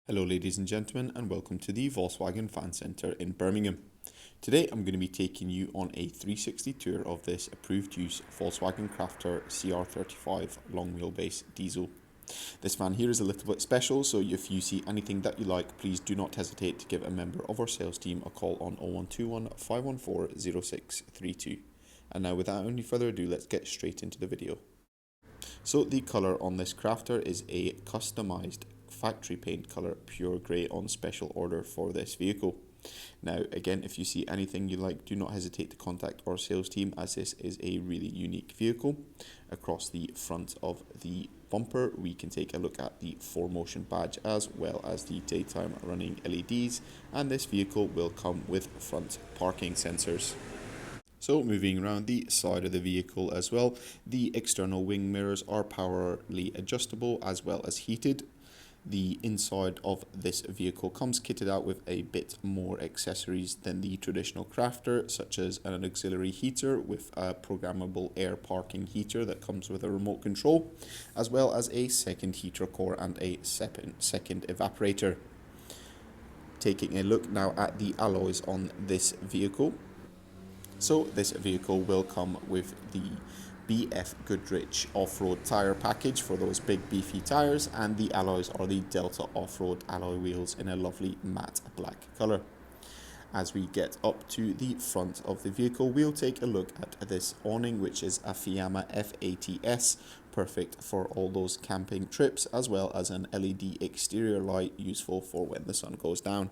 Hello ladies and gentlemen, and welcome to the Volkswagen Fan Centre in Birmingham. Today I'm going to be taking you on a 360 tour of this approved use Volkswagen Crafter CR35 long wheelbase diesel. This van here is a little bit special, so if you see anything that you like, please do not hesitate to give a member of our sales team a call on 0121 514 0632. And now without any further ado, let's get straight into the video. So the colour on this Crafter is a customised factory paint colour, pure grey, on special order for this vehicle. Now again, if you see anything you like, do not hesitate to contact our sales team, as this is a really unique vehicle. Across the front of the bumper we can take a look at the 4Motion badge as well as the daytime running LEDs, and this vehicle will come with front parking sensors. So moving around the side of the vehicle as well, the external wing mirrors are powerfully adjustable as well as heated. The inside of this vehicle comes kitted out with a bit more accessories than the traditional Crafter, such as an auxiliary heater with a programmable air parking heater that comes with a remote control, as well as a second heater core and a second evaporator. Taking a look now at the alloys on this vehicle. So this vehicle will come with the BF Goodrich off-road tyre package for those big beefy tyres, and the alloys are the Delta off-road alloy wheels in a lovely matte black colour. As we get up to the front of the vehicle, we'll take a look at this awning, which is a Fiamma F80S, perfect for all those camping trips, as well as an LED exterior light useful for when the sun goes down.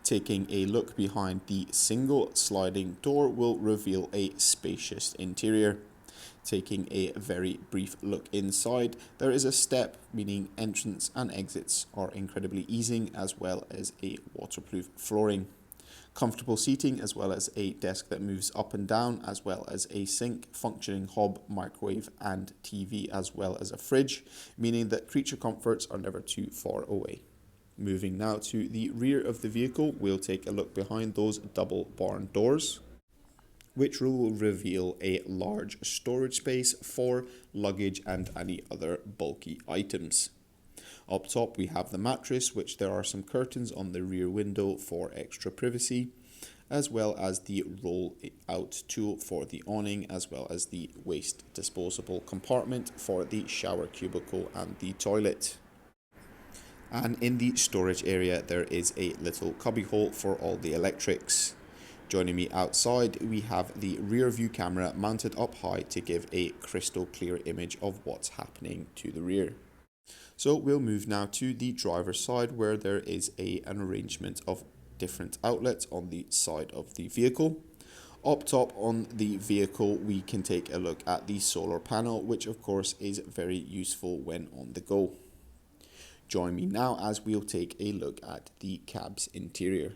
Taking a look behind the single sliding door will reveal a spacious interior. Taking a very brief look inside, there is a step, meaning entrance and exits are incredibly easy, as well as a waterproof flooring. Comfortable seating, as well as a desk that moves up and down, as well as a sink, functioning hob, microwave and TV, as well as a fridge, meaning that creature comforts are never too far away. Moving now to the rear of the vehicle, we'll take a look behind those double barn doors, which will reveal a large storage space for luggage and any other bulky items. Up top we have the mattress, which there are some curtains on the rear window for extra privacy, as well as the roll out tool for the awning, as well as the waste disposable compartment for the shower cubicle and the toilet. And in the storage area there is a little cubbyhole for all the electrics. Joining me outside, we have the rear view camera mounted up high to give a crystal clear image of what's happening to the rear. So we'll move now to the driver's side, where there is an arrangement of different outlets on the side of the vehicle. Up top on the vehicle we can take a look at the solar panel, which of course is very useful when on the go. Join me now as we'll take a look at the cab's interior.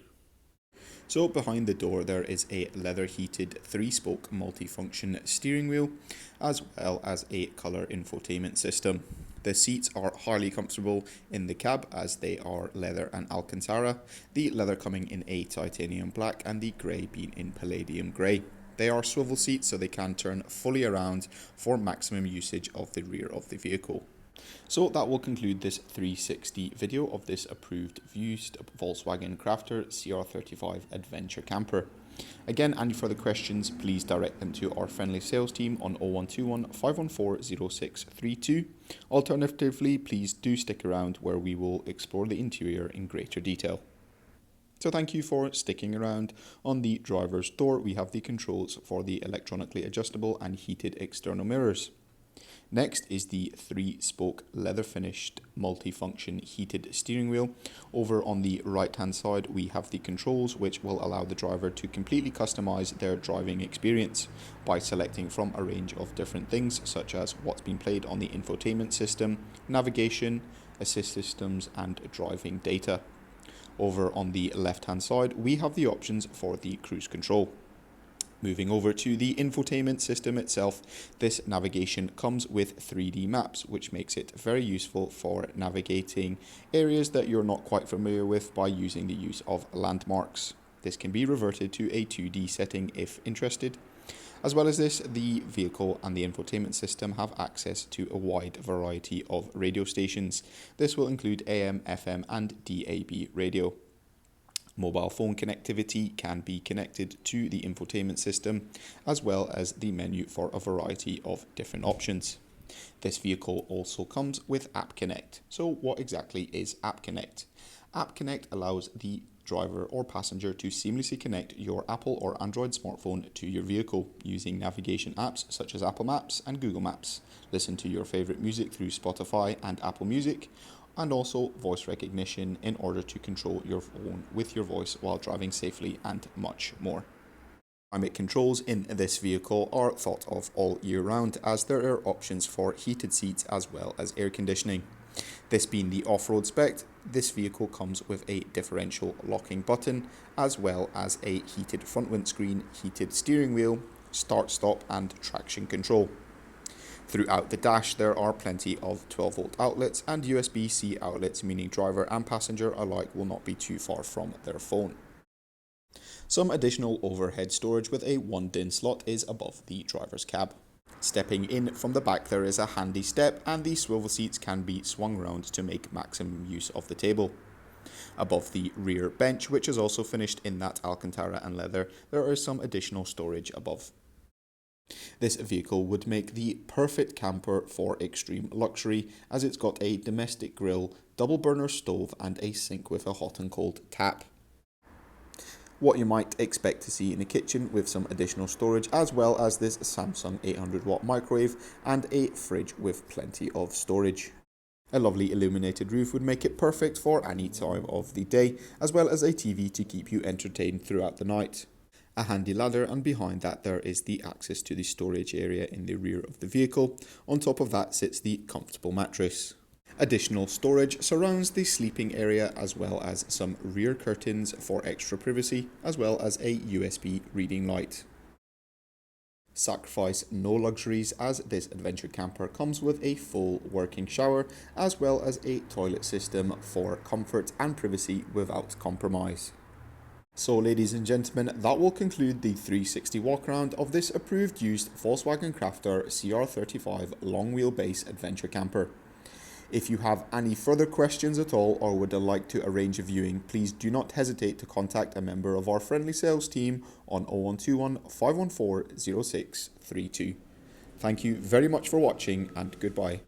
So behind the door there is a leather heated 3-spoke multifunction steering wheel, as well as a colour infotainment system. The seats are highly comfortable in the cab, as they are leather and Alcantara, the leather coming in a titanium black and the grey being in palladium grey. They are swivel seats, so they can turn fully around for maximum usage of the rear of the vehicle. So that will conclude this 360 video of this approved used Volkswagen Crafter CR35 Adventure Camper. Again, any further questions, please direct them to our friendly sales team on 0121 514 0632. Alternatively, please do stick around, where we will explore the interior in greater detail. So thank you for sticking around. On the driver's door we have the controls for the electronically adjustable and heated external mirrors. Next is the 3-spoke leather finished multifunction heated steering wheel. Over on the right hand side we have the controls, which will allow the driver to completely customize their driving experience by selecting from a range of different things, such as what's been played on the infotainment system, navigation, assist systems and driving data. Over on the left hand side we have the options for the cruise control. Moving over to the infotainment system itself, this navigation comes with 3D maps, which makes it very useful for navigating areas that you're not quite familiar with by using the use of landmarks. This can be reverted to a 2D setting if interested. As well as this, the vehicle and the infotainment system have access to a wide variety of radio stations. This will include AM, FM and DAB radio. Mobile phone connectivity can be connected to the infotainment system, as well as the menu for a variety of different options. This vehicle also comes with App Connect. So what exactly is App Connect? App Connect allows the driver or passenger to seamlessly connect your Apple or Android smartphone to your vehicle using navigation apps such as Apple Maps and Google Maps. Listen to your favorite music through Spotify and Apple Music, and also voice recognition in order to control your phone with your voice while driving safely, and much more. Climate controls in this vehicle are thought of all year round, as there are options for heated seats as well as air conditioning. This being the off-road spec, this vehicle comes with a differential locking button, as well as a heated front windscreen, heated steering wheel, start-stop and traction control. Throughout the dash there are plenty of 12-volt outlets and USB-C outlets, meaning driver and passenger alike will not be too far from their phone. Some additional overhead storage with a 1 DIN slot is above the driver's cab. Stepping in from the back there is a handy step, and the swivel seats can be swung round to make maximum use of the table. Above the rear bench, which is also finished in that Alcantara and leather, there is some additional storage above. This vehicle would make the perfect camper for extreme luxury, as it's got a domestic grille, double burner stove and a sink with a hot and cold tap. What you might expect to see in the kitchen with some additional storage, as well as this Samsung 800-watt microwave and a fridge with plenty of storage. A lovely illuminated roof would make it perfect for any time of the day, as well as a TV to keep you entertained throughout the night. A handy ladder, and behind that there is the access to the storage area in the rear of the vehicle. On top of that sits the comfortable mattress. Additional storage surrounds the sleeping area, as well as some rear curtains for extra privacy, as well as a USB reading light. Sacrifice no luxuries, as this adventure camper comes with a full working shower, as well as a toilet system for comfort and privacy without compromise. So ladies and gentlemen, that will conclude the 360 walk around of this approved used Volkswagen Crafter CR35 long wheelbase adventure camper. If you have any further questions at all, or would like to arrange a viewing, please do not hesitate to contact a member of our friendly sales team on 0121 514 0632. Thank you very much for watching, and goodbye.